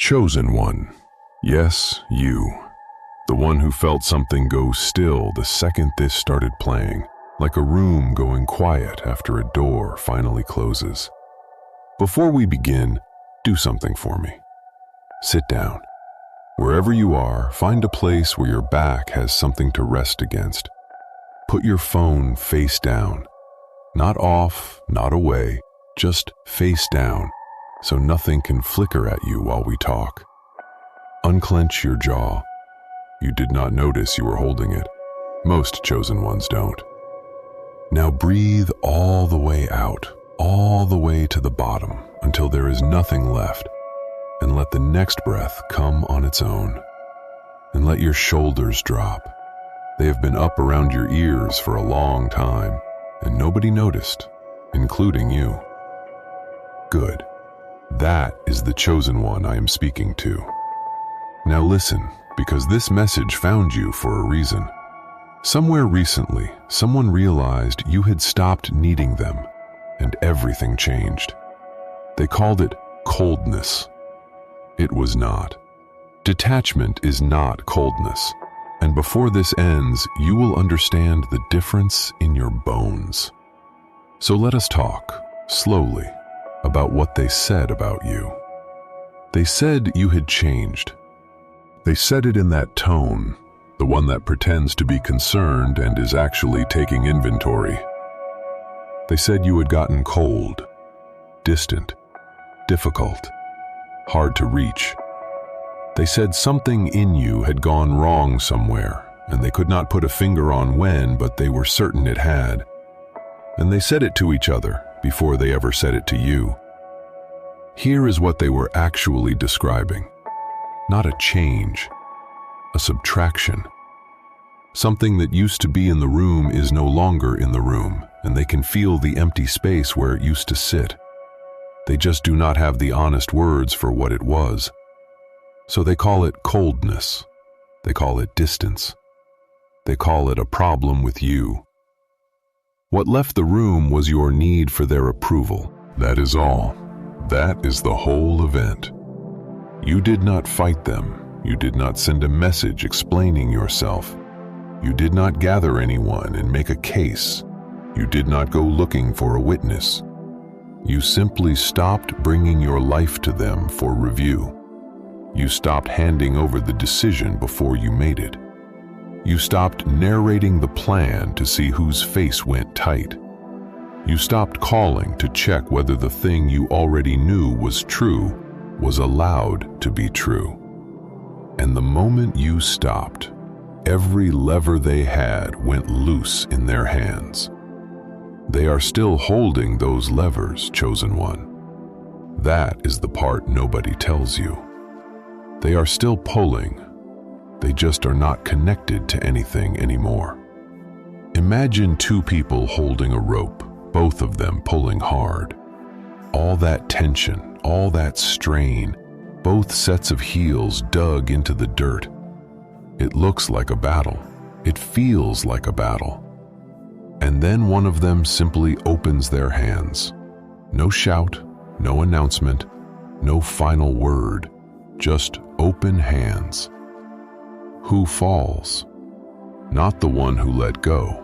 Chosen one. Yes, you. The one who felt something go still the second this started playing, like a room going quiet after a door finally closes. Before we begin, do something for me. Sit down. Wherever you are, find a place where your back has something to rest against. Put your phone face down. Not off, not away, just face down, so nothing can flicker at you while we talk. Unclench your jaw. You did not notice you were holding it. Most chosen ones don't. Now breathe all the way out, all the way to the bottom, until there is nothing left, and let the next breath come on its own. And let your shoulders drop. They have been up around your ears for a long time, and nobody noticed, including you. Good. That is the chosen one I am speaking to. Now listen, because this message found you for a reason. Somewhere recently, someone realized you had stopped needing them, and everything changed. They called it coldness. It was not. Detachment is not coldness, and before this ends, you will understand the difference in your bones. So let us talk, slowly, about what they said about you. They said you had changed. They said it in that tone, the one that pretends to be concerned and is actually taking inventory. They said you had gotten cold, distant, difficult, hard to reach. They said something in you had gone wrong somewhere, and they could not put a finger on when, but they were certain it had. And they said it to each other before they ever said it to you. Here is what they were actually describing. Not a change, a subtraction. Something that used to be in the room is no longer in the room, and they can feel the empty space where it used to sit. They just do not have the honest words for what it was. So they call it coldness. They call it distance. They call it a problem with you. What left the room was your need for their approval. That is all. That is the whole event. You did not fight them. You did not send a message explaining yourself. You did not gather anyone and make a case. You did not go looking for a witness. You simply stopped bringing your life to them for review. You stopped handing over the decision before you made it. You stopped narrating the plan to see whose face went tight. You stopped calling to check whether the thing you already knew was true was allowed to be true. And the moment you stopped, every lever they had went loose in their hands. They are still holding those levers, chosen one. That is the part nobody tells you. They are still pulling. They just are not connected to anything anymore. Imagine two people holding a rope, both of them pulling hard. All that tension, all that strain, both sets of heels dug into the dirt. It looks like a battle. It feels like a battle. And then one of them simply opens their hands. No shout, no announcement, no final word, just open hands. Who falls? Not the one who let go.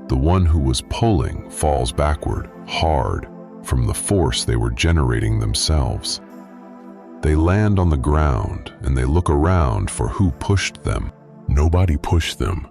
The one who was pulling falls backward, hard, from the force they were generating themselves. They land on the ground and they look around for who pushed them. Nobody pushed them.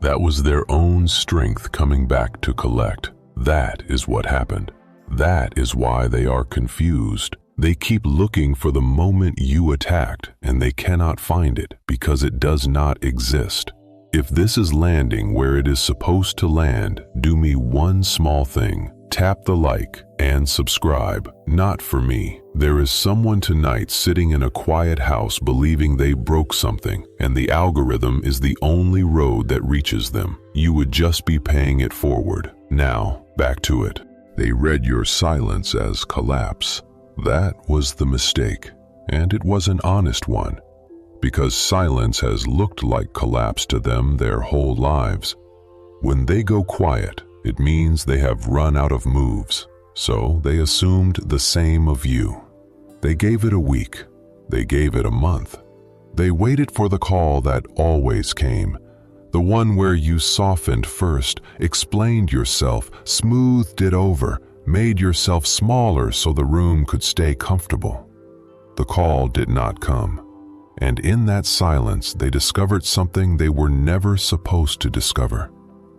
That was their own strength coming back to collect. That is what happened. That is why they are confused. They keep looking for the moment you attacked, and they cannot find it because it does not exist. If this is landing where it is supposed to land, do me one small thing. Tap the like and subscribe. Not for me. There is someone tonight sitting in a quiet house believing they broke something, and the algorithm is the only road that reaches them. You would just be paying it forward. Now, back to it. They read your silence as collapse. That was the mistake, and it was an honest one, because silence has looked like collapse to them their whole lives. When they go quiet, it means they have run out of moves, so they assumed the same of you. They gave it a week, They gave it a month. They waited for the call that always came, the one where you softened first, explained yourself, smoothed it over, made yourself smaller so the room could stay comfortable. The call did not come, and in that silence they discovered something they were never supposed to discover.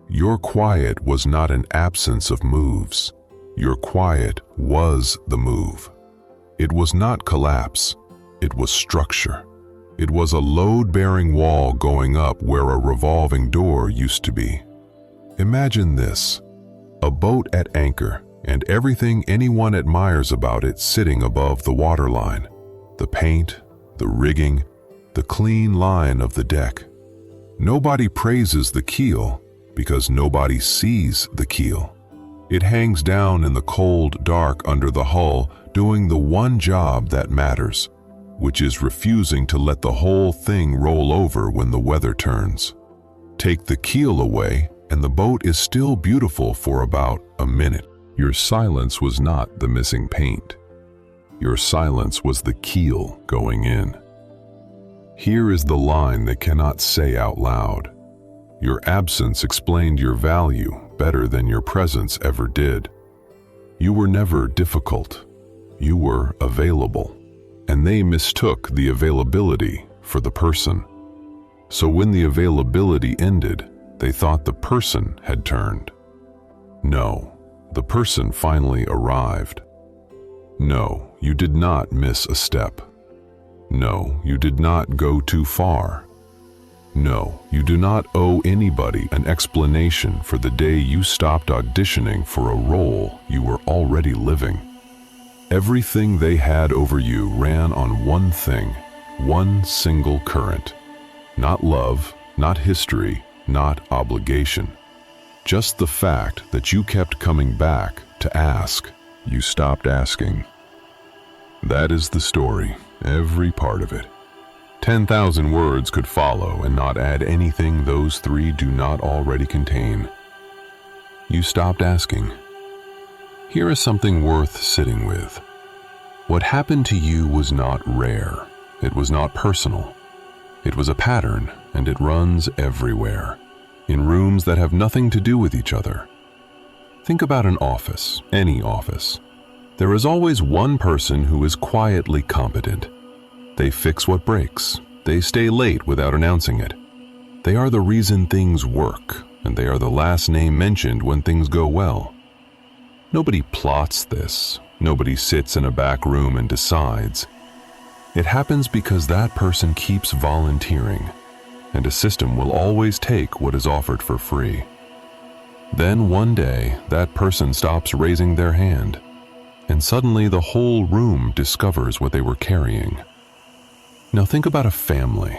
Your quiet was not an absence of moves. Your quiet was the move. It was not collapse, it was structure. It was a load-bearing wall going up where a revolving door used to be. Imagine this, a boat at anchor, and everything anyone admires about it sitting above the waterline. The paint, the rigging, the clean line of the deck. Nobody praises the keel because nobody sees the keel. It hangs down in the cold dark under the hull, doing the one job that matters, which is refusing to let the whole thing roll over when the weather turns. Take the keel away, and the boat is still beautiful for about a minute. Your silence was not the missing paint. Your silence was the keel going in. Here is the line they cannot say out loud. Your absence explained your value better than your presence ever did. You were never difficult. You were available. And they mistook the availability for the person. So when the availability ended, they thought the person had turned. No, the person finally arrived. No, you did not miss a step. No, you did not go too far. No, you do not owe anybody an explanation for the day you stopped auditioning for a role you were already living. Everything they had over you ran on one thing, one single current. Not love, not history, not obligation. Just the fact that you kept coming back to ask. You stopped asking. That is the story, every part of it. 10,000 words could follow and not add anything those three do not already contain. You stopped asking. Here is something worth sitting with. What happened to you was not rare. It was not personal. It was a pattern, and it runs everywhere, in rooms that have nothing to do with each other. Think about an office, any office. There is always one person who is quietly competent. They fix what breaks. They stay late without announcing it. They are the reason things work, and they are the last name mentioned when things go well. Nobody plots this. Nobody sits in a back room and decides. It happens because that person keeps volunteering, and a system will always take what is offered for free. Then one day, that person stops raising their hand, and suddenly the whole room discovers what they were carrying. Now think about a family.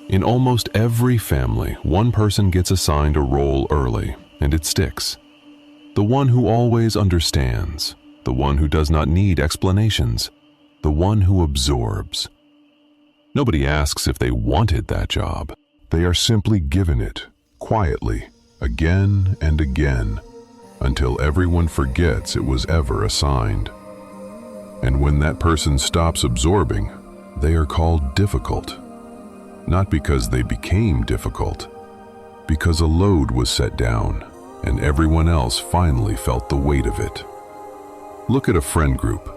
In almost every family, one person gets assigned a role early, and it sticks. The one who always understands, the one who does not need explanations, the one who absorbs. Nobody asks if they wanted that job. They are simply given it, quietly, again and again, until everyone forgets it was ever assigned. And when that person stops absorbing, they are called difficult. Not because they became difficult, because a load was set down, and everyone else finally felt the weight of it. Look at a friend group.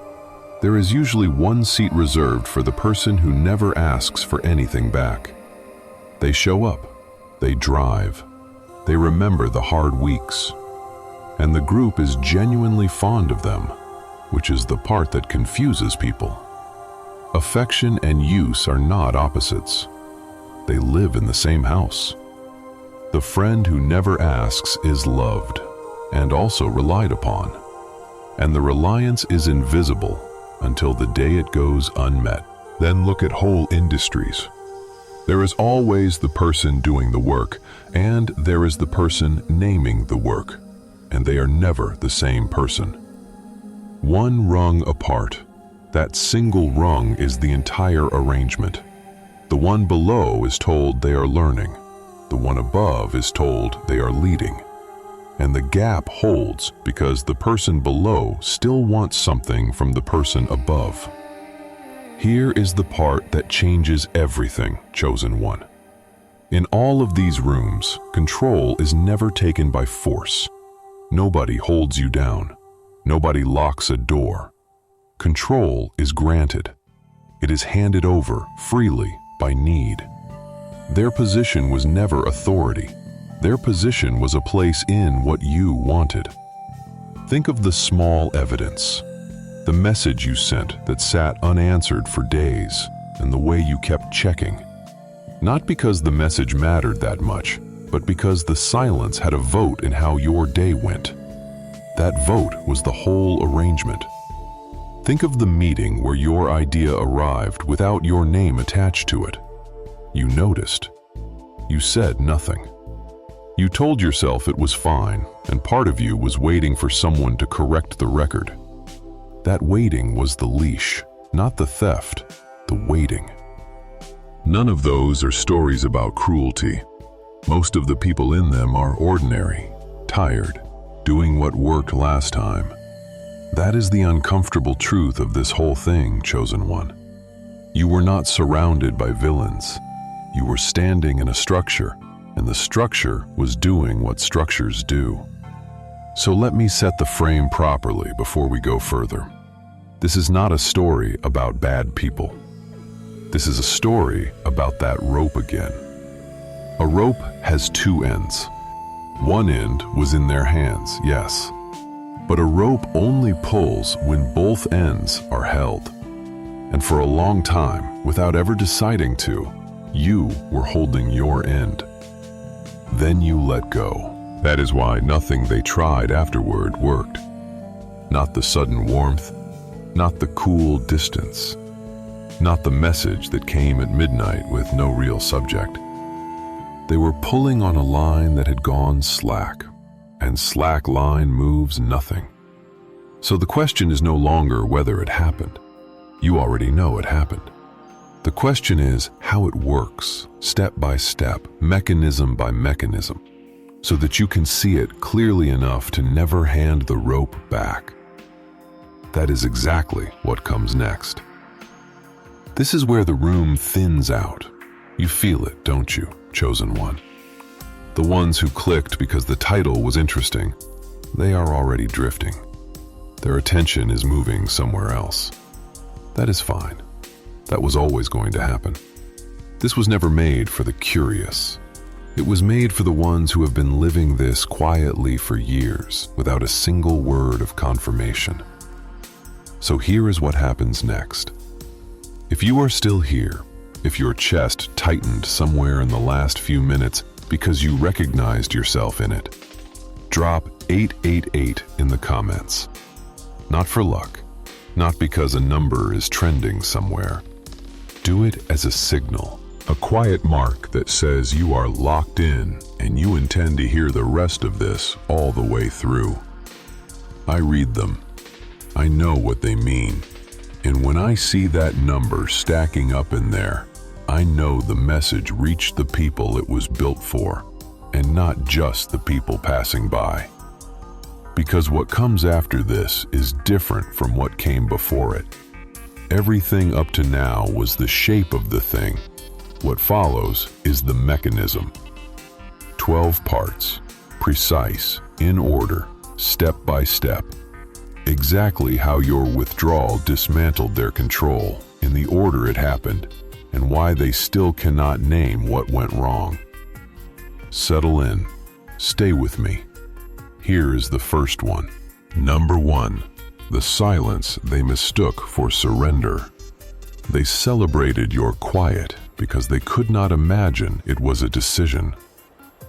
There is usually one seat reserved for the person who never asks for anything back. They show up, they drive, they remember the hard weeks, and the group is genuinely fond of them, which is the part that confuses people. Affection and use are not opposites. They live in the same house. The friend who never asks is loved and also relied upon, and the reliance is invisible until the day it goes unmet. Then look at whole industries. There is always the person doing the work, and there is the person naming the work, and they are never the same person. One rung apart. That single rung is the entire arrangement. The one below is told they are learning. The one above is told they are leading. And the gap holds because the person below still wants something from the person above. Here is the part that changes everything, chosen one. In all of these rooms, control is never taken by force. Nobody holds you down. Nobody locks a door. Control is granted. It is handed over freely by need. Their position was never authority. Their position was a place in what you wanted. Think of the small evidence. The message you sent that sat unanswered for days, and the way you kept checking. Not because the message mattered that much, but because the silence had a vote in how your day went. That vote was the whole arrangement. Think of the meeting where your idea arrived without your name attached to it. You noticed. You said nothing. You told yourself it was fine, and part of you was waiting for someone to correct the record. That waiting was the leash, not the theft, the waiting. None of those are stories about cruelty. Most of the people in them are ordinary, tired, doing what worked last time. That is the uncomfortable truth of this whole thing, chosen one. You were not surrounded by villains. You were standing in a structure, and the structure was doing what structures do. So let me set the frame properly before we go further. This is not a story about bad people. This is a story about that rope again. A rope has two ends. One end was in their hands, yes. But a rope only pulls when both ends are held. And for a long time, without ever deciding to, you were holding your end. Then you let go. That is why nothing they tried afterward worked. Not the sudden warmth, not the cool distance, not the message that came at midnight with no real subject. They were pulling on a line that had gone slack, and slack line moves nothing. So the question is no longer whether it happened. You already know it happened. The question is how it works, step by step, mechanism by mechanism, so that you can see it clearly enough to never hand the rope back. That is exactly what comes next. This is where the room thins out. You feel it, don't you, chosen one? The ones who clicked because the title was interesting, they are already drifting. Their attention is moving somewhere else. That is fine. That was always going to happen. This was never made for the curious. It was made for the ones who have been living this quietly for years without a single word of confirmation. So here is what happens next. If you are still here, if your chest tightened somewhere in the last few minutes because you recognized yourself in it, drop 888 in the comments. Not for luck, not because a number is trending somewhere. Do it as a signal, a quiet mark that says you are locked in and you intend to hear the rest of this all the way through. I read them. I know what they mean. And when I see that number stacking up in there, I know the message reached the people it was built for, and not just the people passing by. Because what comes after this is different from what came before it. Everything up to now was the shape of the thing. What follows is the mechanism. 12 parts, precise, in order, step by step. Exactly how your withdrawal dismantled their control, in the order it happened, and why they still cannot name what went wrong. Settle in. Stay with me. Here is the first one. Number 1. The silence they mistook for surrender. They celebrated your quiet because they could not imagine it was a decision.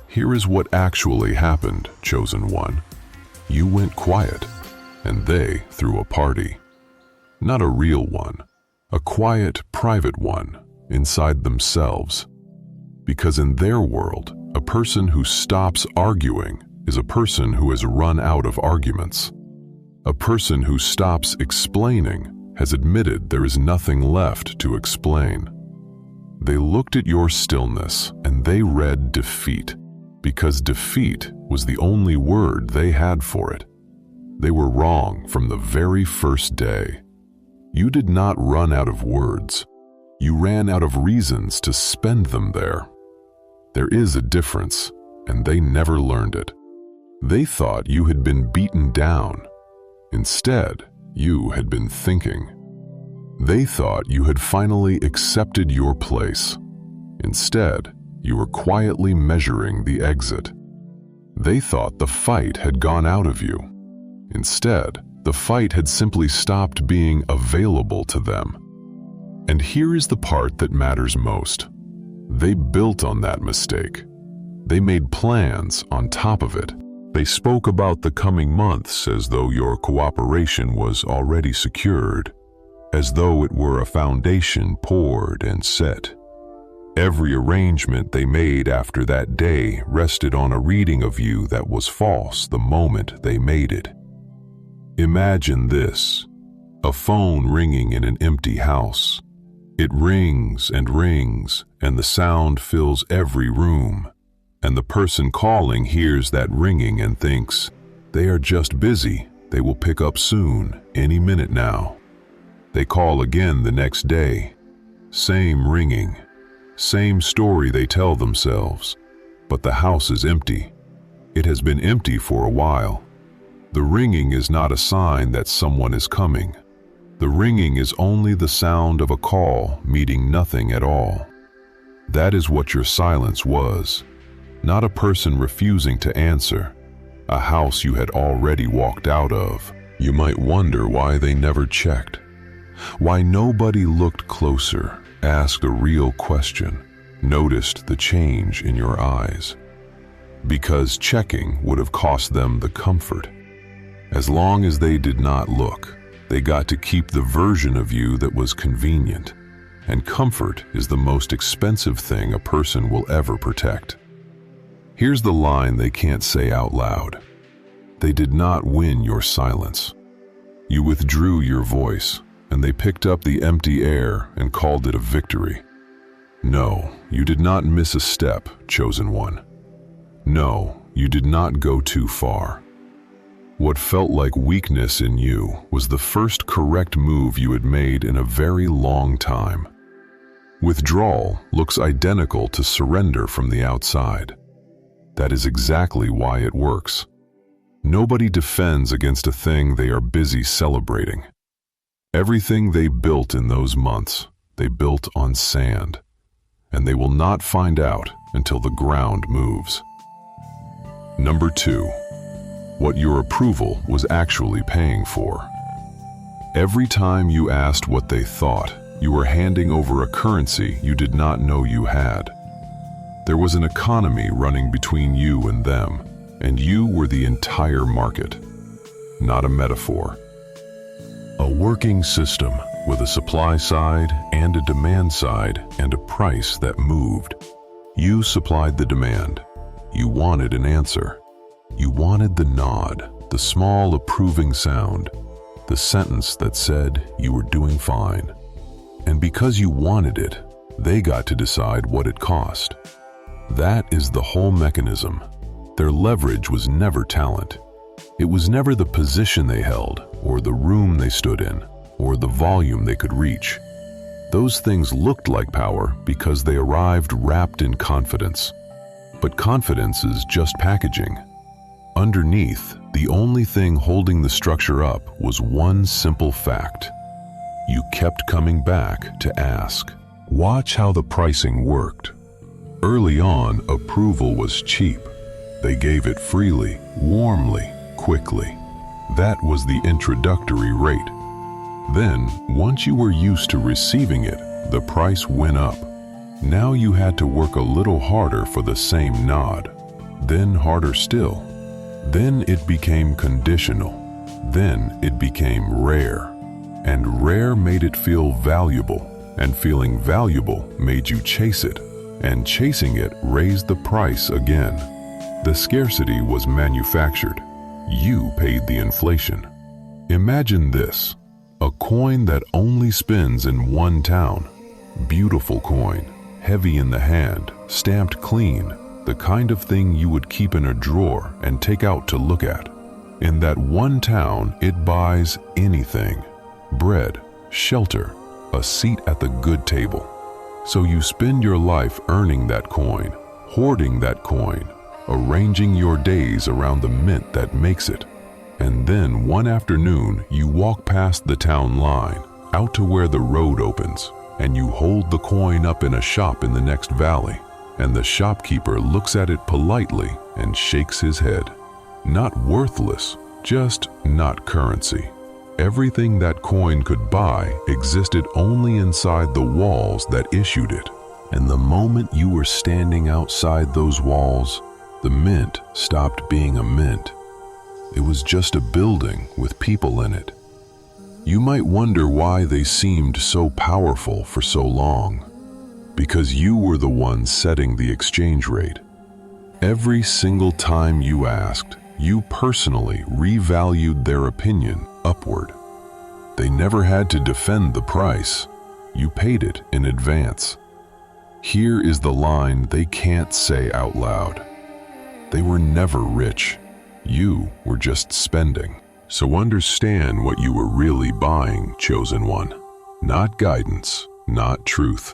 Here is what actually happened, chosen one. You went quiet, and they threw a party. Not a real one, a quiet, private one, inside themselves. Because in their world, a person who stops arguing is a person who has run out of arguments. A person who stops explaining has admitted there is nothing left to explain. They looked at your stillness and they read defeat, because defeat was the only word they had for it. They were wrong from the very first day. You did not run out of words. You ran out of reasons to spend them there. There is a difference, and they never learned it. They thought you had been beaten down. Instead, you had been thinking. They thought you had finally accepted your place. Instead, you were quietly measuring the exit. They thought the fight had gone out of you. Instead, the fight had simply stopped being available to them. And here is the part that matters most. They built on that mistake. They made plans on top of it. They spoke about the coming months as though your cooperation was already secured, as though it were a foundation poured and set. Every arrangement they made after that day rested on a reading of you that was false the moment they made it. Imagine this: a phone ringing in an empty house. It rings, and the sound fills every room. And the person calling hears that ringing and thinks, they are just busy, they will pick up soon, any minute now. They call again the next day. Same ringing, same story they tell themselves, but the house is empty. It has been empty for a while. The ringing is not a sign that someone is coming. The ringing is only the sound of a call meaning nothing at all. That is what your silence was. Not a person refusing to answer, a house you had already walked out of. You might wonder why they never checked, why nobody looked closer, asked a real question, noticed the change in your eyes. Because checking would have cost them the comfort. As long as they did not look, they got to keep the version of you that was convenient, and comfort is the most expensive thing a person will ever protect. Here's the line they can't say out loud. They did not win your silence. You withdrew your voice, and they picked up the empty air and called it a victory. No, you did not miss a step, chosen one. No, you did not go too far. What felt like weakness in you was the first correct move you had made in a very long time. Withdrawal looks identical to surrender from the outside. That is exactly why it works. Nobody defends against a thing they are busy celebrating. Everything they built in those months, they built on sand, and they will not find out until the ground moves. Number 2, what your approval was actually paying for. Every time you asked what they thought, you were handing over a currency you did not know you had. There was an economy running between you and them, and you were the entire market, not a metaphor. A working system with a supply side and a demand side and a price that moved. You supplied the demand. You wanted an answer. You wanted the nod, the small approving sound, the sentence that said you were doing fine. And because you wanted it, they got to decide what it cost. That is the whole mechanism. Their leverage was never talent. It was never the position they held, or the room they stood in, or the volume they could reach. Those things looked like power because they arrived wrapped in confidence. But confidence is just packaging. Underneath, the only thing holding the structure up was one simple fact. You kept coming back to ask. Watch how the pricing worked. Early on, approval was cheap. They gave it freely, warmly, quickly. That was the introductory rate. Then, once you were used to receiving it, the price went up. Now you had to work a little harder for the same nod, then harder still. Then it became conditional. Then it became rare. And rare made it feel valuable, and feeling valuable made you chase it, and chasing it raised the price again. The scarcity was manufactured. You paid the inflation. Imagine this, a coin that only spins in one town. Beautiful coin, heavy in the hand, stamped clean, the kind of thing you would keep in a drawer and take out to look at. In that one town, it buys anything. Bread, shelter, a seat at the good table. So you spend your life earning that coin, hoarding that coin, arranging your days around the mint that makes it. And then one afternoon, you walk past the town line, out to where the road opens, and you hold the coin up in a shop in the next valley, and the shopkeeper looks at it politely and shakes his head. Not worthless, just not currency. Everything that coin could buy existed only inside the walls that issued it. And the moment you were standing outside those walls, the mint stopped being a mint. It was just a building with people in it. You might wonder why they seemed so powerful for so long. Because you were the one setting the exchange rate. Every single time you asked, you personally revalued their opinion upward. They never had to defend the price. You paid it in advance. Here is the line they can't say out loud. They were never rich. You were just spending. So understand what you were really buying, chosen one. Not guidance, not truth.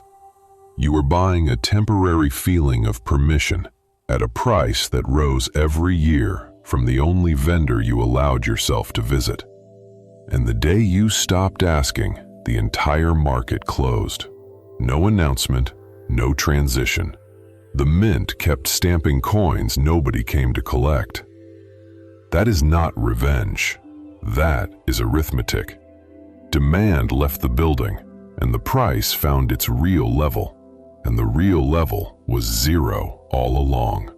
You were buying a temporary feeling of permission at a price that rose every year from the only vendor you allowed yourself to visit. And the day you stopped asking, the entire market closed. No announcement, no transition. The mint kept stamping coins nobody came to collect. That is not revenge. That is arithmetic. Demand left the building, and the price found its real level. And the real level was zero all along.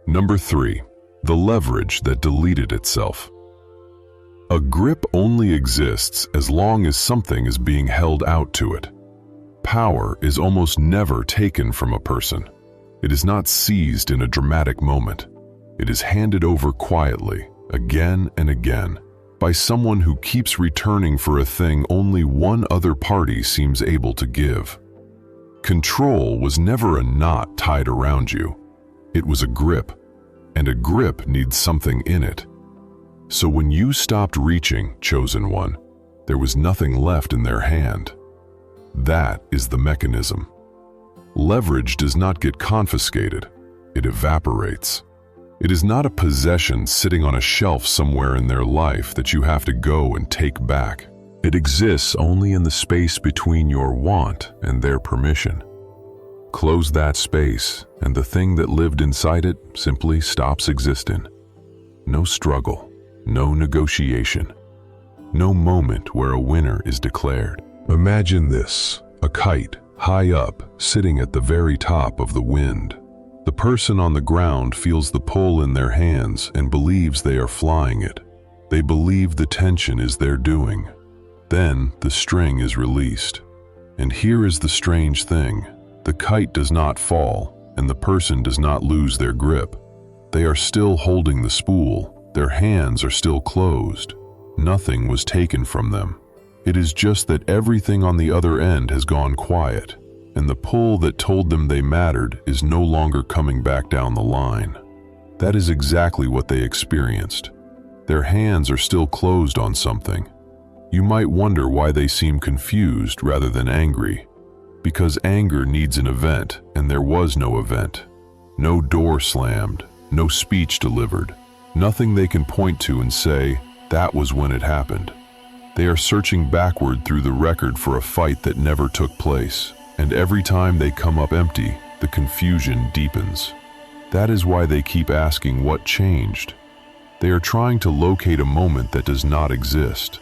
Number 3, the leverage that deleted itself. A grip only exists as long as something is being held out to it. Power is almost never taken from a person. It is not seized in a dramatic moment. It is handed over quietly, again and again, by someone who keeps returning for a thing only one other party seems able to give. Control was never a knot tied around you. It was a grip, and a grip needs something in it. So when you stopped reaching, chosen one, there was nothing left in their hand. That is the mechanism. Leverage does not get confiscated. It evaporates. It is not a possession sitting on a shelf somewhere in their life that you have to go and take back. It exists only in the space between your want and their permission. Close that space, and the thing that lived inside it simply stops existing. No struggle, no negotiation, no moment where a winner is declared. Imagine this, a kite, high up, sitting at the very top of the wind. The person on the ground feels the pull in their hands and believes they are flying it. They believe the tension is their doing. Then the string is released. And here is the strange thing. The kite does not fall, and the person does not lose their grip. They are still holding the spool. Their hands are still closed. Nothing was taken from them. It is just that everything on the other end has gone quiet, and the pull that told them they mattered is no longer coming back down the line. That is exactly what they experienced. Their hands are still closed on something. You might wonder why they seem confused rather than angry. Because anger needs an event, and there was no event. No door slammed, no speech delivered, nothing they can point to and say, that was when it happened. They are searching backward through the record for a fight that never took place, and every time they come up empty, the confusion deepens. That is why they keep asking what changed. They are trying to locate a moment that does not exist.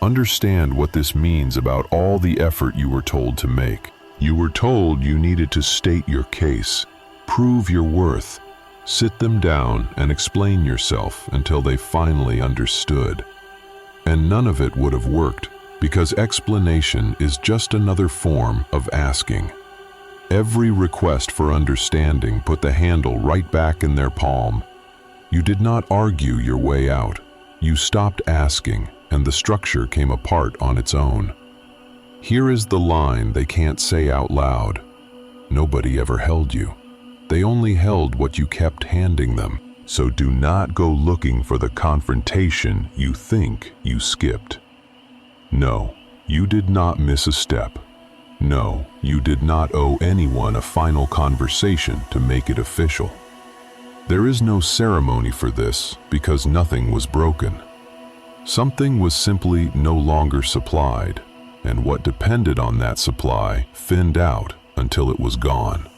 Understand what this means about all the effort you were told to make. You were told you needed to state your case, prove your worth, sit them down and explain yourself until they finally understood. And none of it would have worked, because explanation is just another form of asking. Every request for understanding put the handle right back in their palm. You did not argue your way out. You stopped asking, and the structure came apart on its own. Here is the line they can't say out loud. Nobody ever held you. They only held what you kept handing them. So do not go looking for the confrontation you think you skipped. No, You did not miss a step. No, you did not owe anyone a final conversation to make it official. There is no ceremony for this because nothing was broken. Something was simply no longer supplied, and what depended on that supply thinned out until it was gone.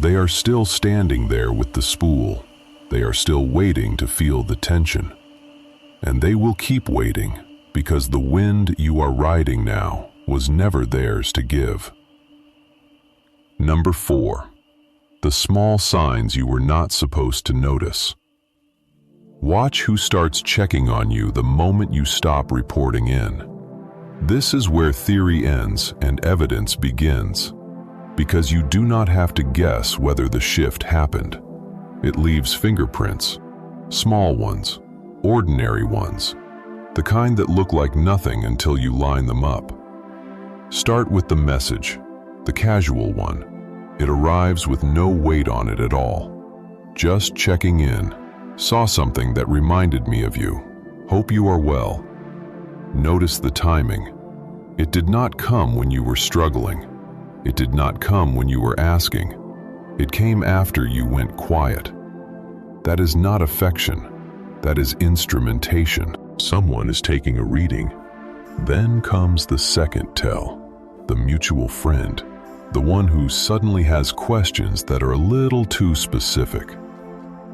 They are still standing there with the spool. They are still waiting to feel the tension. And they will keep waiting because the wind you are riding now was never theirs to give. Number 4. The small signs you were not supposed to notice. Watch who starts checking on you the moment you stop reporting in. This is where theory ends and evidence begins, because you do not have to guess whether the shift happened. It leaves fingerprints, small ones, ordinary ones, the kind that look like nothing until you line them up. Start with the message, the casual one. It arrives with no weight on it at all. Just checking in. Saw something that reminded me of you. Hope you are well. Notice the timing. It did not come when you were struggling. It did not come when you were asking. It came after you went quiet. That is not affection. That is instrumentation. Someone is taking a reading. Then comes the second tell, the mutual friend, the one who suddenly has questions that are a little too specific.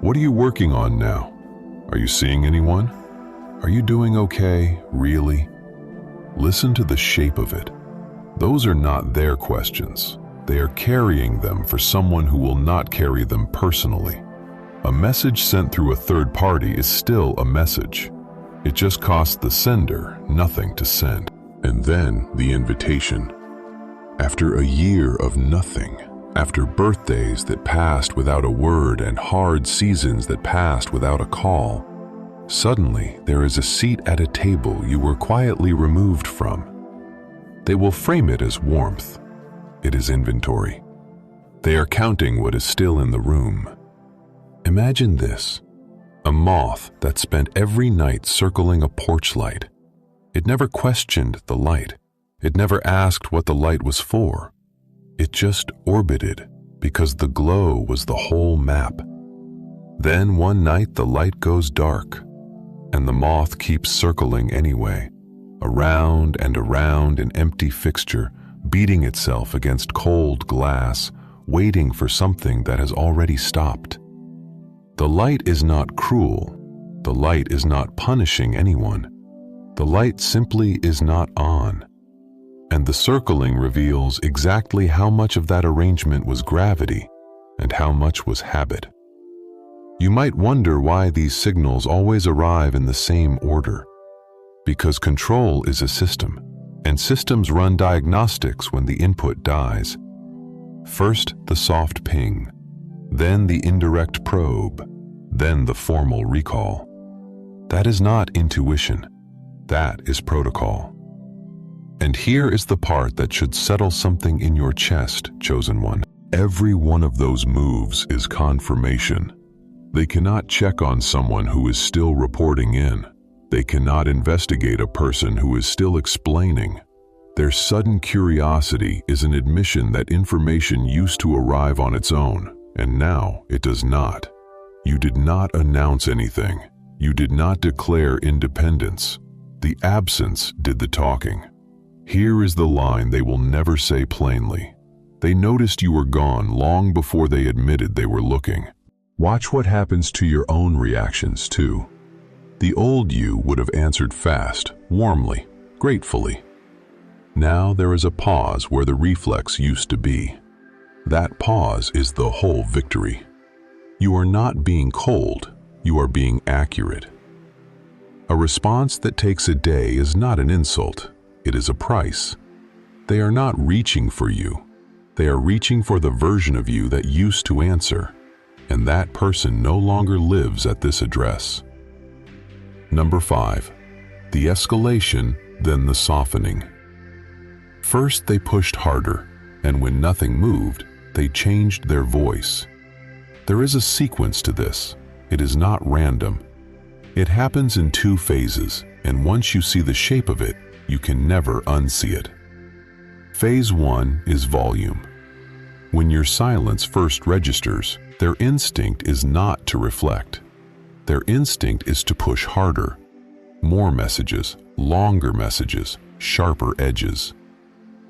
What are you working on now? Are you seeing anyone? Are you doing okay, really? Listen to the shape of it. Those are not their questions. They are carrying them for someone who will not carry them personally. A message sent through a third party is still a message. It just costs the sender nothing to send. And then the invitation. After a year of nothing, after birthdays that passed without a word and hard seasons that passed without a call, suddenly there is a seat at a table you were quietly removed from. They will frame it as warmth. It is inventory. They are counting what is still in the room. Imagine this, a moth that spent every night circling a porch light. It never questioned the light. It never asked what the light was for. It just orbited because the glow was the whole map. Then one night the light goes dark, and the moth keeps circling anyway, around and around an empty fixture, beating itself against cold glass, waiting for something that has already stopped. The light is not cruel. The light is not punishing anyone. The light simply is not on. And the circling reveals exactly how much of that arrangement was gravity and how much was habit. You might wonder why these signals always arrive in the same order. Because control is a system, and systems run diagnostics when the input dies. First the soft ping, then the indirect probe, then the formal recall. That is not intuition. That is protocol. And here is the part that should settle something in your chest, chosen one. Every one of those moves is confirmation. They cannot check on someone who is still reporting in. They cannot investigate a person who is still explaining. Their sudden curiosity is an admission that information used to arrive on its own, and now it does not. You did not announce anything. You did not declare independence. The absence did the talking. Here is the line they will never say plainly. They noticed you were gone long before they admitted they were looking. Watch what happens to your own reactions, too. The old you would have answered fast, warmly, gratefully. Now there is a pause where the reflex used to be. That pause is the whole victory. You are not being cold, you are being accurate. A response that takes a day is not an insult. It is a price. They are not reaching for you. They are reaching for the version of you that used to answer, and that person no longer lives at this address. Number 5. The escalation, then the softening. First they pushed harder, and when nothing moved, they changed their voice. There is a sequence to this. It is not random. It happens in 2 phases, and once you see the shape of it, you can never unsee it. Phase 1 is volume. When your silence first registers, their instinct is not to reflect. Their instinct is to push harder. More messages, longer messages, sharper edges.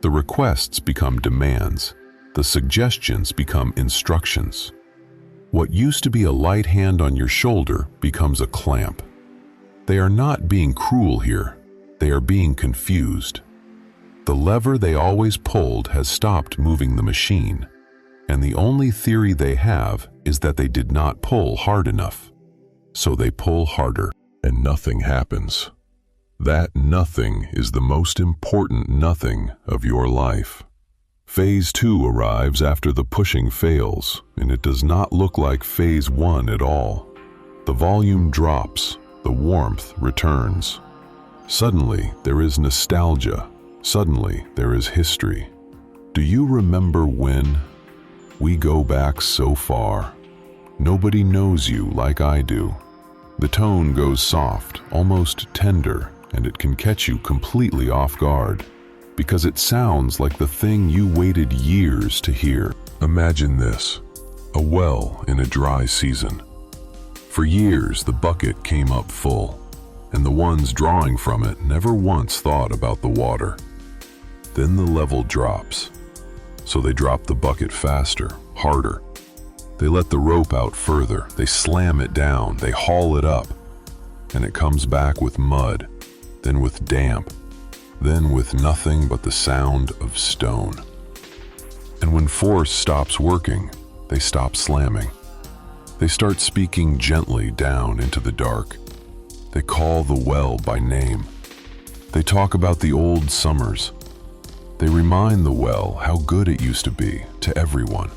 The requests become demands. The suggestions become instructions. What used to be a light hand on your shoulder becomes a clamp. They are not being cruel here. They are being confused. The lever they always pulled has stopped moving the machine, and the only theory they have is that they did not pull hard enough. So they pull harder, and nothing happens. That nothing is the most important nothing of your life. Phase 2 arrives after the pushing fails, and it does not look like Phase 1 at all. The volume drops, the warmth returns. Suddenly, there is nostalgia. Suddenly, there is history. Do you remember when? We go back so far. Nobody knows you like I do. The tone goes soft, almost tender, and it can catch you completely off guard, because it sounds like the thing you waited years to hear. Imagine this: a well in a dry season. For years, the bucket came up full, and the ones drawing from it never once thought about the water. Then the level drops, so they drop the bucket faster, harder. They let the rope out further, they slam it down, they haul it up, and it comes back with mud, then with damp, then with nothing but the sound of stone. And when force stops working, they stop slamming. They start speaking gently down into the dark. They call the well by name. They talk about the old summers. They remind the well how good it used to be to everyone.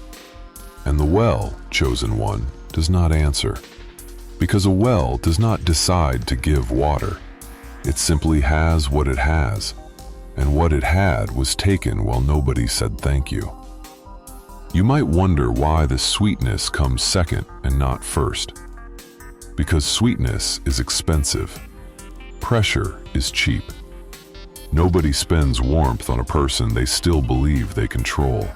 And the well, chosen one, does not answer. Because a well does not decide to give water. It simply has what it has. And what it had was taken while nobody said thank you. You might wonder why the sweetness comes second and not first. Because sweetness is expensive. Pressure is cheap. Nobody spends warmth on a person they still believe they control.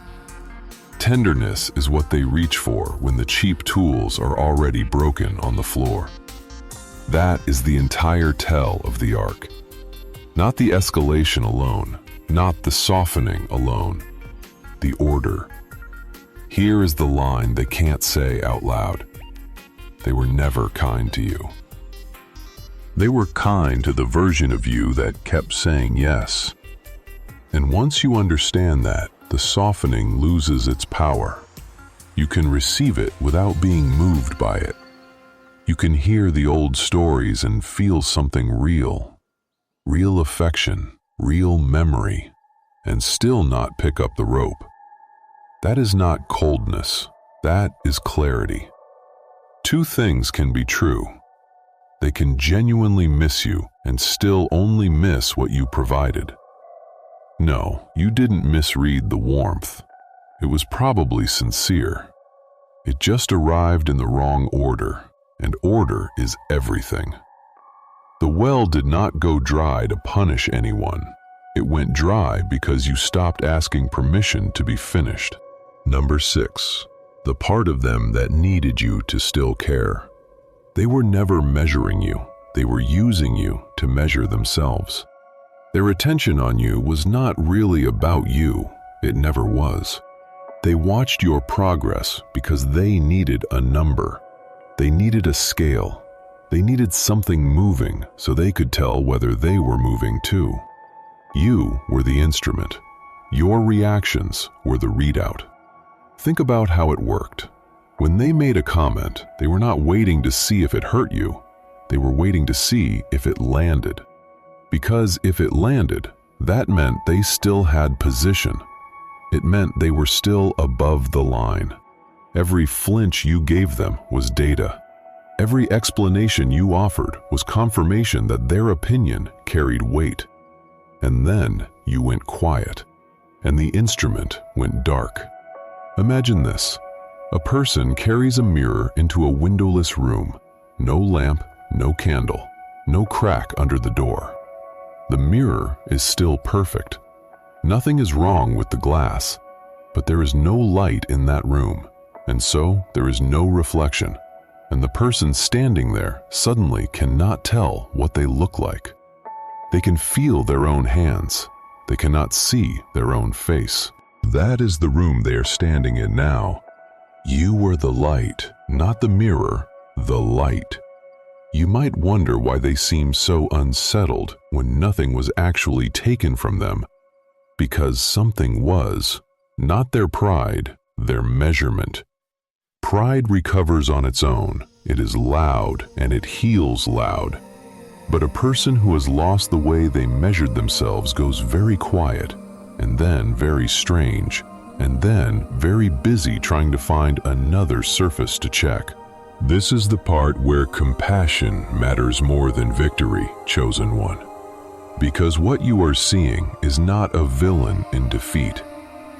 Tenderness is what they reach for when the cheap tools are already broken on the floor. That is the entire tell of the arc. Not the escalation alone, not the softening alone, the order. Here is the line they can't say out loud. They were never kind to you. They were kind to the version of you that kept saying yes. And once you understand that, the softening loses its power. You can receive it without being moved by it. You can hear the old stories and feel something real. Real affection, real memory, and still not pick up the rope. That is not coldness. That is clarity. Two things can be true. They can genuinely miss you and still only miss what you provided. No, you didn't misread the warmth. It was probably sincere. It just arrived in the wrong order, and order is everything. The well did not go dry to punish anyone. It went dry because you stopped asking permission to be finished. Number 6. The part of them that needed you to still care. They were never measuring you. They were using you to measure themselves. Their attention on you was not really about you. It never was. They watched your progress because they needed a number. They needed a scale. They needed something moving so they could tell whether they were moving too. You were the instrument. Your reactions were the readout. Think about how it worked. When they made a comment, they were not waiting to see if it hurt you. They were waiting to see if it landed. Because if it landed, that meant they still had position. It meant they were still above the line. Every flinch you gave them was data. Every explanation you offered was confirmation that their opinion carried weight. And then you went quiet, and the instrument went dark. Imagine this. A person carries a mirror into a windowless room. No lamp, no candle, no crack under the door. The mirror is still perfect. Nothing is wrong with the glass, but there is no light in that room, and so there is no reflection, and the person standing there suddenly cannot tell what they look like. They can feel their own hands. They cannot see their own face. That is the room they are standing in now. You were the light, not the mirror, the light. You might wonder why they seem so unsettled when nothing was actually taken from them. Because something was, not their pride, their measurement. Pride recovers on its own. It is loud and it heals loud. But a person who has lost the way they measured themselves goes very quiet, and then very strange, and then very busy trying to find another surface to check. This is the part where compassion matters more than victory, chosen one. Because what you are seeing is not a villain in defeat.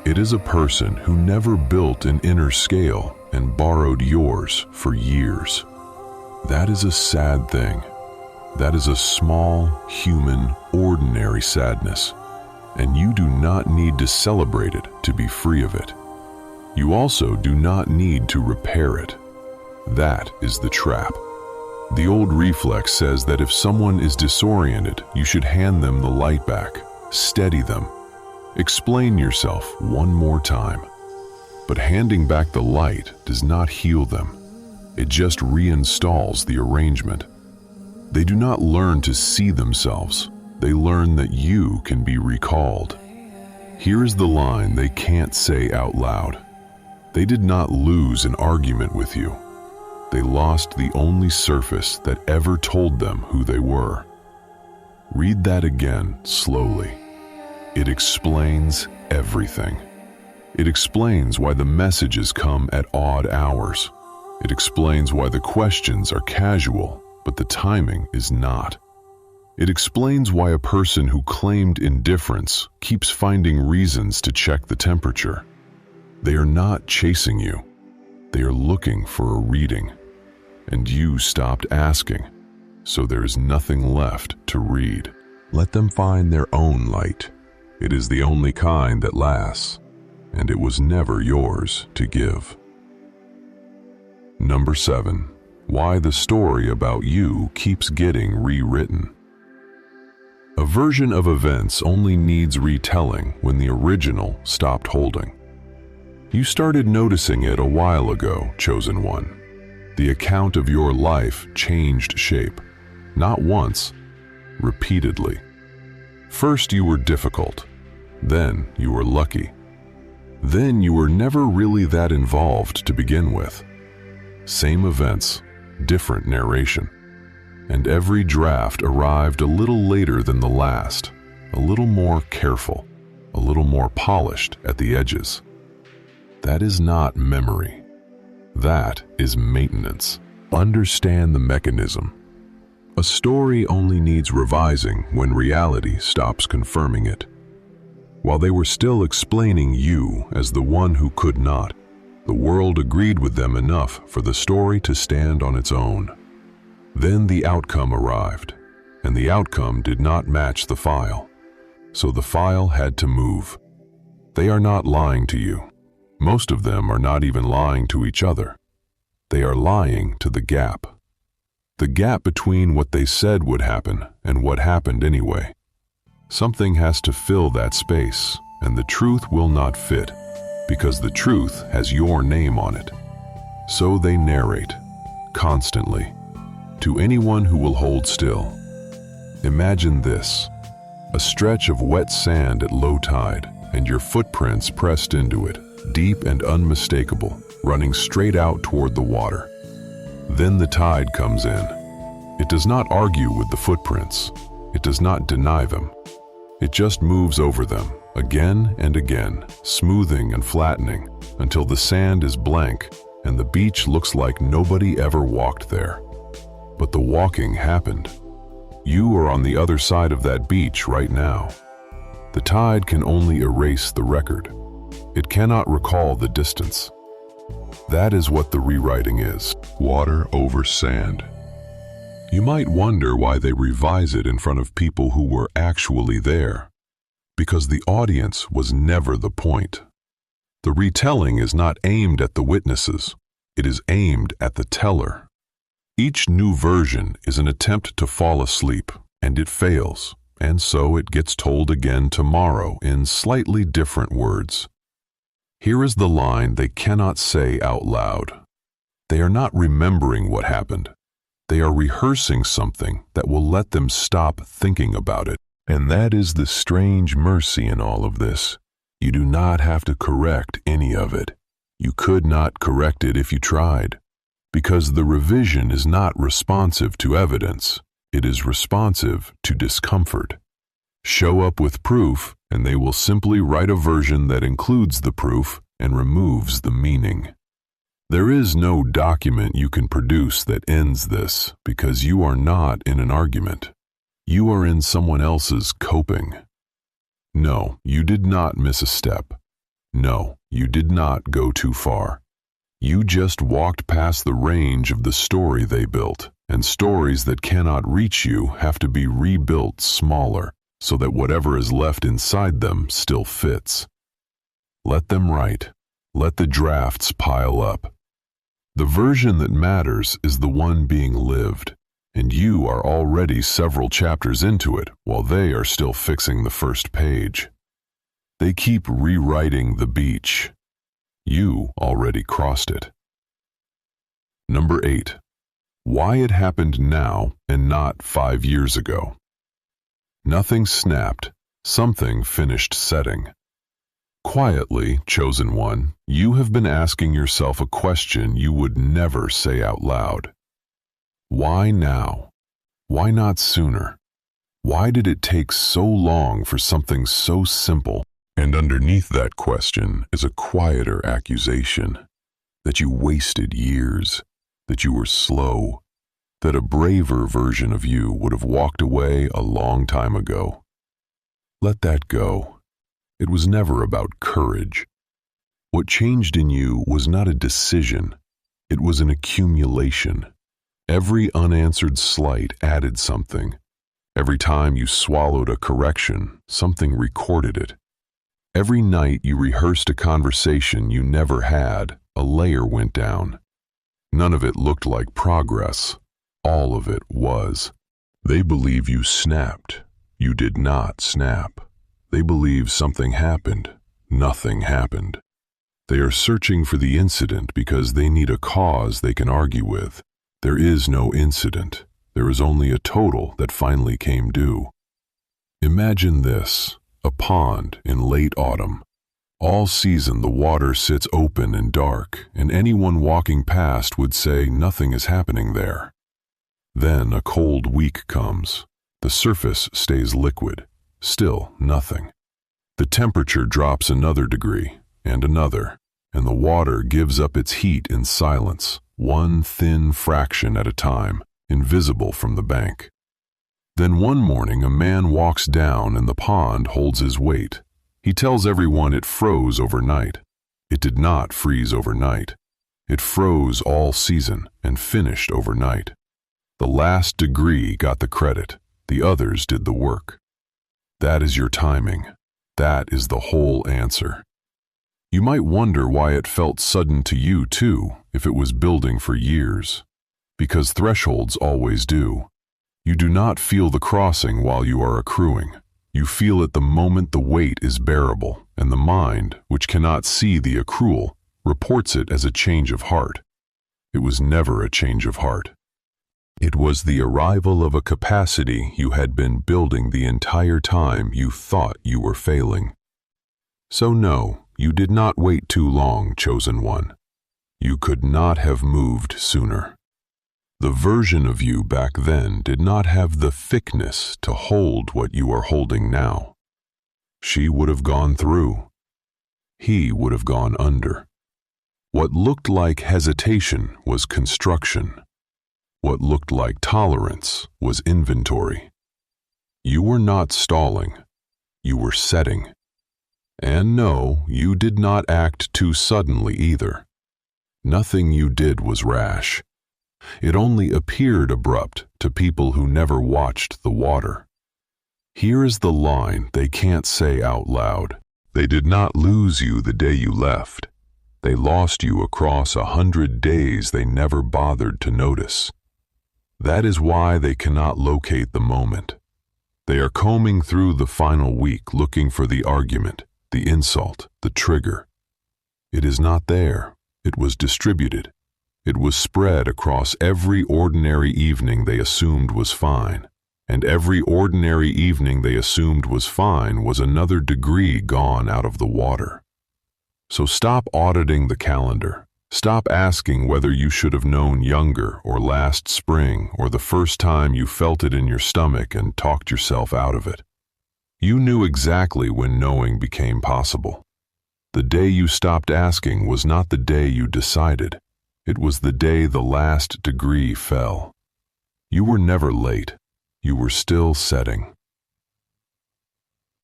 It is a person who never built an inner scale and borrowed yours for years. That is a sad thing. That is a small, human, ordinary sadness, and you do not need to celebrate it to be free of it. You also do not need to repair it. That is the trap. The old reflex says that if someone is disoriented, you should hand them the light back, steady them, explain yourself one more time. But handing back the light does not heal them. It just reinstalls the arrangement. They do not learn to see themselves. They learn that you can be recalled. Here is the line they can't say out loud. They did not lose an argument with you. They lost the only surface that ever told them who they were. Read that again slowly. It explains everything. It explains why the messages come at odd hours. It explains why the questions are casual, but the timing is not. It explains why a person who claimed indifference keeps finding reasons to check the temperature. They are not chasing you. They are looking for a reading. And you stopped asking, so there is nothing left to read. Let them find their own light. It is the only kind that lasts, and it was never yours to give. Number 7. Why the story about you keeps getting rewritten. A version of events only needs retelling when the original stopped holding. You started noticing it a while ago, chosen one. The account of your life changed shape, not once, repeatedly. First you were difficult, then you were lucky. Then you were never really that involved to begin with. Same events, different narration. And every draft arrived a little later than the last, a little more careful, a little more polished at the edges. That is not memory. That is maintenance. Understand the mechanism. A story only needs revising when reality stops confirming it. While they were still explaining you as the one who could not, the world agreed with them enough for the story to stand on its own. Then the outcome arrived, and the outcome did not match the file. So the file had to move. They are not lying to you. Most of them are not even lying to each other. They are lying to the gap. The gap between what they said would happen and what happened anyway. Something has to fill that space, and the truth will not fit, because the truth has your name on it. So they narrate, constantly, to anyone who will hold still. Imagine this: a stretch of wet sand at low tide, and your footprints pressed into it, deep and unmistakable, running straight out toward the water. Then the tide comes in. It does not argue with the footprints. It does not deny them. It just moves over them, again and again, smoothing and flattening, until the sand is blank and the beach looks like nobody ever walked there. But the walking happened. You are on the other side of that beach right now. The tide can only erase the record. It cannot recall the distance. That is what the rewriting is. Water over sand. You might wonder why they revise it in front of people who were actually there. Because the audience was never the point. The retelling is not aimed at the witnesses. It is aimed at the teller. Each new version is an attempt to fall asleep, and it fails, and so it gets told again tomorrow in slightly different words. Here is the line they cannot say out loud. They are not remembering what happened. They are rehearsing something that will let them stop thinking about it. And that is the strange mercy in all of this. You do not have to correct any of it. You could not correct it if you tried, because the revision is not responsive to evidence. It is responsive to discomfort. Show up with proof, and they will simply write a version that includes the proof and removes the meaning. There is no document you can produce that ends this, because you are not in an argument. You are in someone else's coping. No, you did not miss a step. No, you did not go too far. You just walked past the range of the story they built, and stories that cannot reach you have to be rebuilt smaller, so that whatever is left inside them still fits. Let them write. Let the drafts pile up. The version that matters is the one being lived, and you are already several chapters into it while they are still fixing the first page. They keep rewriting the beach. You already crossed it. Number 8. Why it happened now and not 5 years ago. Nothing snapped. Something finished setting. Quietly, chosen one, you have been asking yourself a question you would never say out loud. Why now? Why not sooner? Why did it take so long for something so simple? And underneath that question is a quieter accusation that you wasted years, that you were slow, that a braver version of you would have walked away a long time ago. Let that go. It was never about courage. What changed in you was not a decision. It was an accumulation. Every unanswered slight added something. Every time you swallowed a correction, something recorded it. Every night you rehearsed a conversation you never had, a layer went down. None of it looked like progress. All of it was. They believe you snapped. You did not snap. They believe something happened. Nothing happened. They are searching for the incident because they need a cause they can argue with. There is no incident. There is only a total that finally came due. Imagine this, a pond in late autumn. All season the water sits open and dark, and anyone walking past would say nothing is happening there. Then a cold week comes. The surface stays liquid. Still nothing. The temperature drops another degree, and another, and the water gives up its heat in silence, one thin fraction at a time, invisible from the bank. Then one morning a man walks down and the pond holds his weight. He tells everyone it froze overnight. It did not freeze overnight. It froze all season and finished overnight. The last degree got the credit. The others did the work. That is your timing. That is the whole answer. You might wonder why it felt sudden to you too, if it was building for years. Because thresholds always do. You do not feel the crossing while you are accruing. You feel it the moment the weight is bearable, and the mind, which cannot see the accrual, reports it as a change of heart. It was never a change of heart. It was the arrival of a capacity you had been building the entire time you thought you were failing. So no, you did not wait too long, chosen one. You could not have moved sooner. The version of you back then did not have the thickness to hold what you are holding now. She would have gone through. He would have gone under. What looked like hesitation was construction. What looked like tolerance was inventory. You were not stalling. You were setting. And no, you did not act too suddenly either. Nothing you did was rash. It only appeared abrupt to people who never watched the water. Here is the line they can't say out loud. They did not lose you the day you left. They lost you across 100 days they never bothered to notice. That is why they cannot locate the moment. They are combing through the final week looking for the argument, the insult, the trigger. It is not there. It was distributed. It was spread across every ordinary evening they assumed was fine. And every ordinary evening they assumed was fine was another degree gone out of the water. So stop auditing the calendar. Stop asking whether you should have known younger or last spring or the first time you felt it in your stomach and talked yourself out of it. You knew exactly when knowing became possible. The day you stopped asking was not the day you decided. It was the day the last degree fell. You were never late. You were still setting.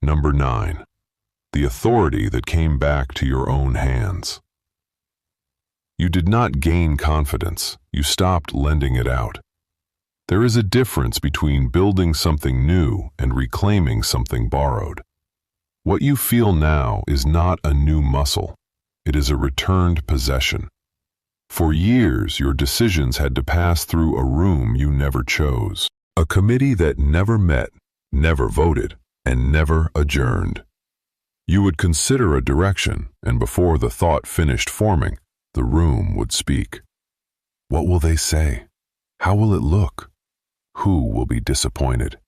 Number 9. The authority that came back to your own hands. You did not gain confidence. You stopped lending it out. There is a difference between building something new and reclaiming something borrowed. What you feel now is not a new muscle. It is a returned possession. For years, your decisions had to pass through a room you never chose, a committee that never met, never voted, and never adjourned. You would consider a direction, and before the thought finished forming, the room would speak. What will they say? How will it look? Who will be disappointed?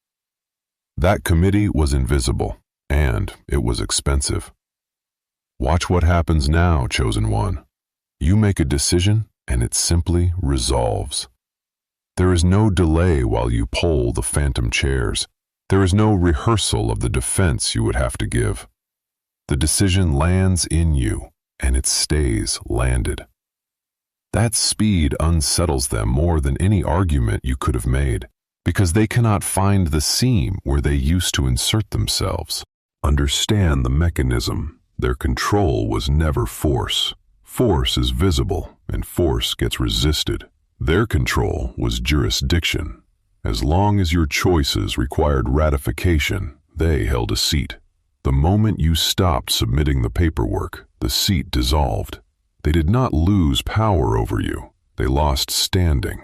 That committee was invisible, and it was expensive. Watch what happens now, chosen one. You make a decision, and it simply resolves. There is no delay while you poll the phantom chairs. There is no rehearsal of the defense you would have to give. The decision lands in you, and it stays landed. That speed unsettles them more than any argument you could have made, because they cannot find the seam where they used to insert themselves. Understand the mechanism. Their control was never force. Force is visible, and force gets resisted. Their control was jurisdiction. As long as your choices required ratification, they held a seat. The moment you stopped submitting the paperwork, the seat dissolved. They did not lose power over you. They lost standing.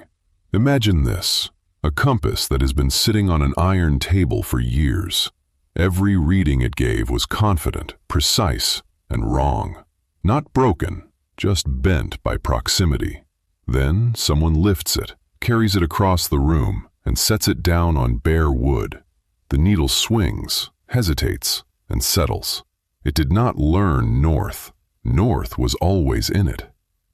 Imagine this, a compass that has been sitting on an iron table for years. Every reading it gave was confident, precise, and wrong. Not broken, just bent by proximity. Then someone lifts it, carries it across the room, and sets it down on bare wood. The needle swings, hesitates, and settles. It did not learn north. North was always in it.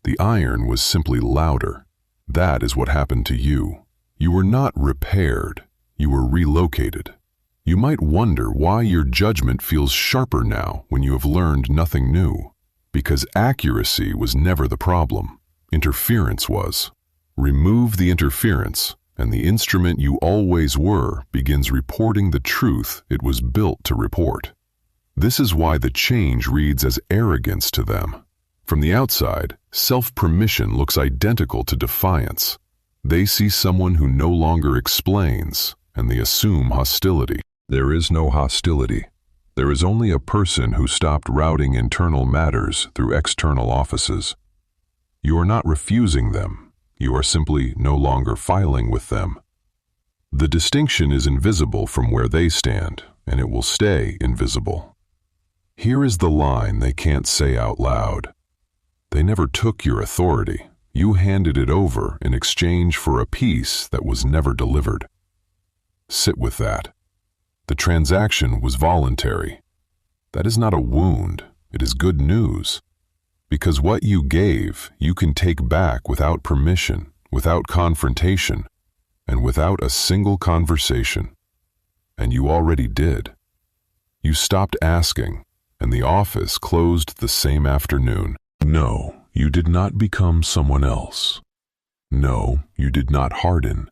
The iron was simply louder. That is what happened to you. You were not repaired. You were relocated. You might wonder why your judgment feels sharper now when you have learned nothing new. Because accuracy was never the problem. Interference was. Remove the interference, and the instrument you always were begins reporting the truth it was built to report. This is why the change reads as arrogance to them. From the outside, self-permission looks identical to defiance. They see someone who no longer explains, and they assume hostility. There is no hostility. There is only a person who stopped routing internal matters through external offices. You are not refusing them. You are simply no longer filing with them. The distinction is invisible from where they stand, and it will stay invisible. Here is the line they can't say out loud. They never took your authority. You handed it over in exchange for a peace that was never delivered. Sit with that. The transaction was voluntary. That is not a wound. It is good news. Because what you gave, you can take back without permission, without confrontation, and without a single conversation. And you already did. You stopped asking, and the office closed the same afternoon. No, you did not become someone else. No, you did not harden.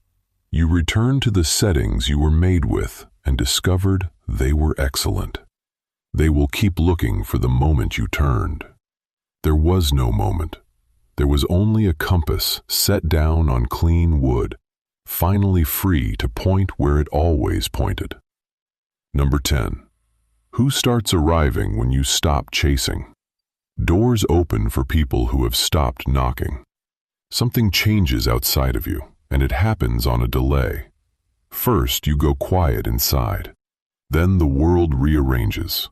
You returned to the settings you were made with and discovered they were excellent. They will keep looking for the moment you turned. There was no moment. There was only a compass set down on clean wood, finally free to point where it always pointed. Number 10. Who starts arriving when you stop chasing? Doors open for people who have stopped knocking. Something changes outside of you, and it happens on a delay. First, you go quiet inside. Then the world rearranges.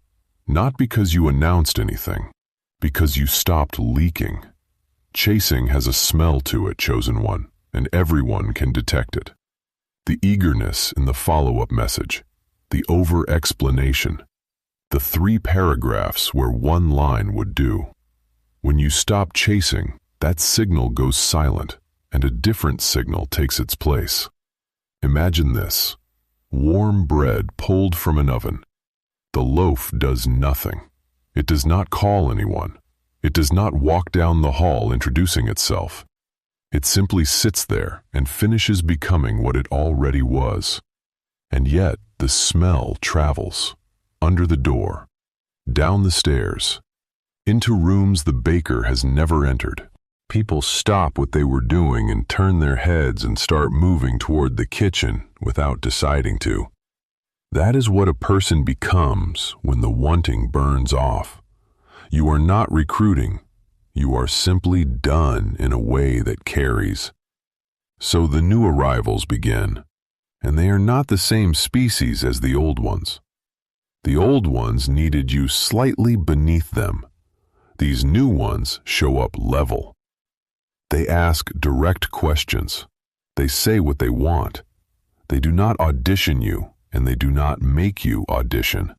Not because you announced anything, because you stopped leaking. Chasing has a smell to it, chosen one, and everyone can detect it. The eagerness in the follow-up message, the over-explanation, the 3 paragraphs where one line would do. When you stop chasing, that signal goes silent, and a different signal takes its place. Imagine this: warm bread pulled from an oven. The loaf does nothing. It does not call anyone. It does not walk down the hall introducing itself. It simply sits there and finishes becoming what it already was. And yet the smell travels. Under the door, down the stairs, into rooms the baker has never entered. People stop what they were doing and turn their heads and start moving toward the kitchen without deciding to. That is what a person becomes when the wanting burns off. You are not recruiting. You are simply done in a way that carries. So the new arrivals begin, and they are not the same species as the old ones. The old ones needed you slightly beneath them. These new ones show up level. They ask direct questions. They say what they want. They do not audition you, and they do not make you audition.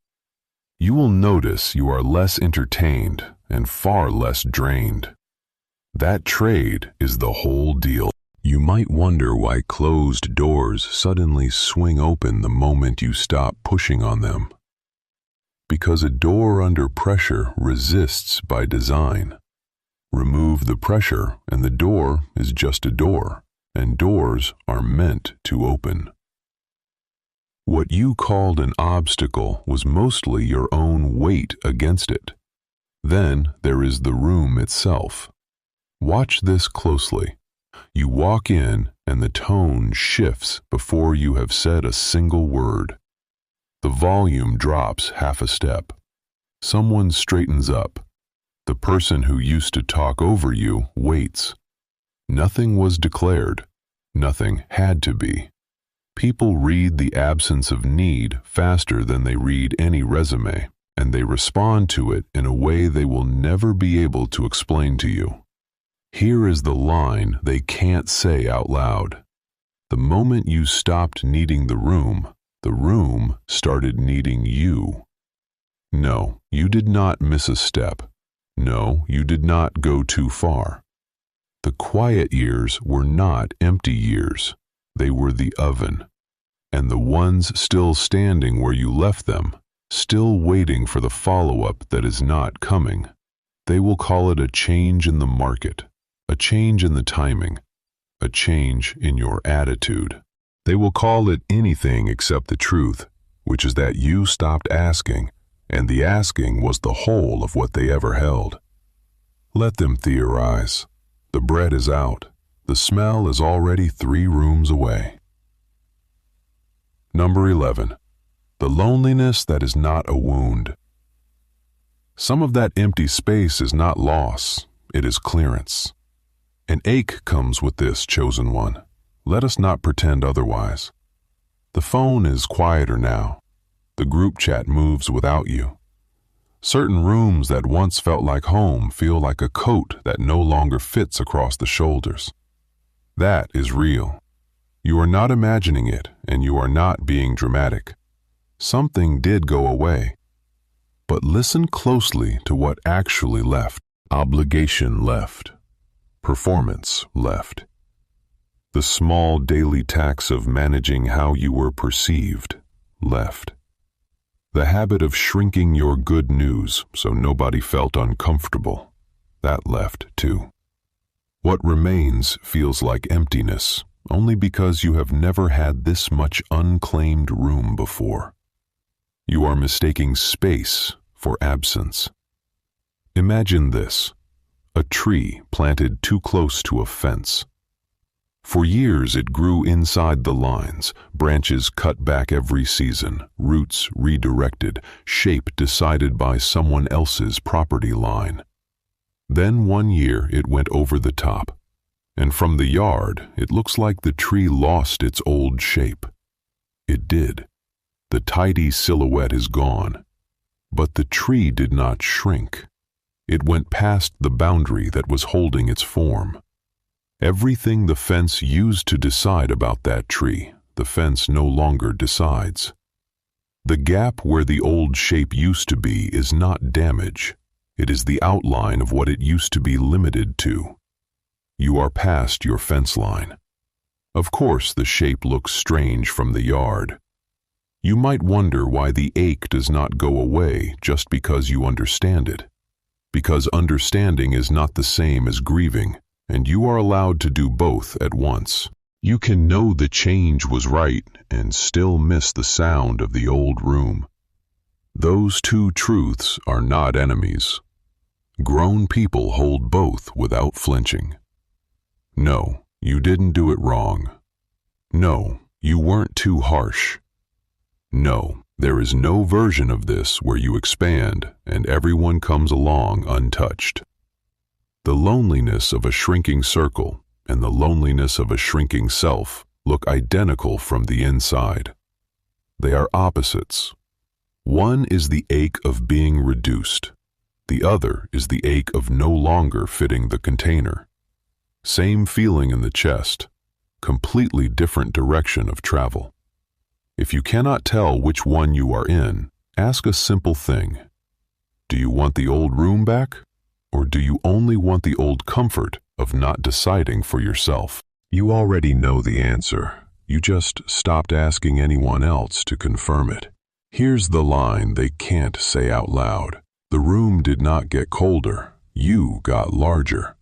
You will notice you are less entertained and far less drained. That trade is the whole deal. You might wonder why closed doors suddenly swing open the moment you stop pushing on them. Because a door under pressure resists by design. Remove the pressure and the door is just a door, and doors are meant to open. What you called an obstacle was mostly your own weight against it. Then there is the room itself. Watch this closely. You walk in and the tone shifts before you have said a single word. The volume drops half a step. Someone straightens up. The person who used to talk over you waits. Nothing was declared. Nothing had to be. People read the absence of need faster than they read any resume, and they respond to it in a way they will never be able to explain to you. Here is the line they can't say out loud. The moment you stopped needing the room started needing you. No, you did not miss a step. No, you did not go too far. The quiet years were not empty years. They were the oven. And the ones still standing where you left them, still waiting for the follow-up that is not coming. They will call it a change in the market, a change in the timing, a change in your attitude. They will call it anything except the truth, which is that you stopped asking, and the asking was the whole of what they ever held. Let them theorize. The bread is out. The smell is already 3 rooms away. Number 11. The loneliness that is not a wound. Some of that empty space is not loss, it is clearance. An ache comes with this, chosen one. Let us not pretend otherwise. The phone is quieter now. The group chat moves without you. Certain rooms that once felt like home feel like a coat that no longer fits across the shoulders. That is real. You are not imagining it, and you are not being dramatic. Something did go away. But listen closely to what actually left. Obligation left. Performance left. The small daily tax of managing how you were perceived left. The habit of shrinking your good news so nobody felt uncomfortable, that left too. What remains feels like emptiness, only because you have never had this much unclaimed room before. You are mistaking space for absence. Imagine this: a tree planted too close to a fence. For years it grew inside the lines, branches cut back every season, roots redirected, shape decided by someone else's property line. Then one year it went over the top, and from the yard it looks like the tree lost its old shape. It did. The tidy silhouette is gone. But the tree did not shrink. It went past the boundary that was holding its form. Everything the fence used to decide about that tree, the fence no longer decides. The gap where the old shape used to be is not damage. It is the outline of what it used to be limited to. You are past your fence line. Of course, the shape looks strange from the yard. You might wonder why the ache does not go away just because you understand it. Because understanding is not the same as grieving, and you are allowed to do both at once. You can know the change was right and still miss the sound of the old room. Those two truths are not enemies. Grown people hold both without flinching. No, you didn't do it wrong. No, you weren't too harsh. No, there is no version of this where you expand and everyone comes along untouched. The loneliness of a shrinking circle and the loneliness of a shrinking self look identical from the inside. They are opposites. One is the ache of being reduced. The other is the ache of no longer fitting the container. Same feeling in the chest, completely different direction of travel. If you cannot tell which one you are in, ask a simple thing. Do you want the old room back? Or do you only want the old comfort of not deciding for yourself? You already know the answer. You just stopped asking anyone else to confirm it. Here's the line they can't say out loud. The room did not get colder. You got larger.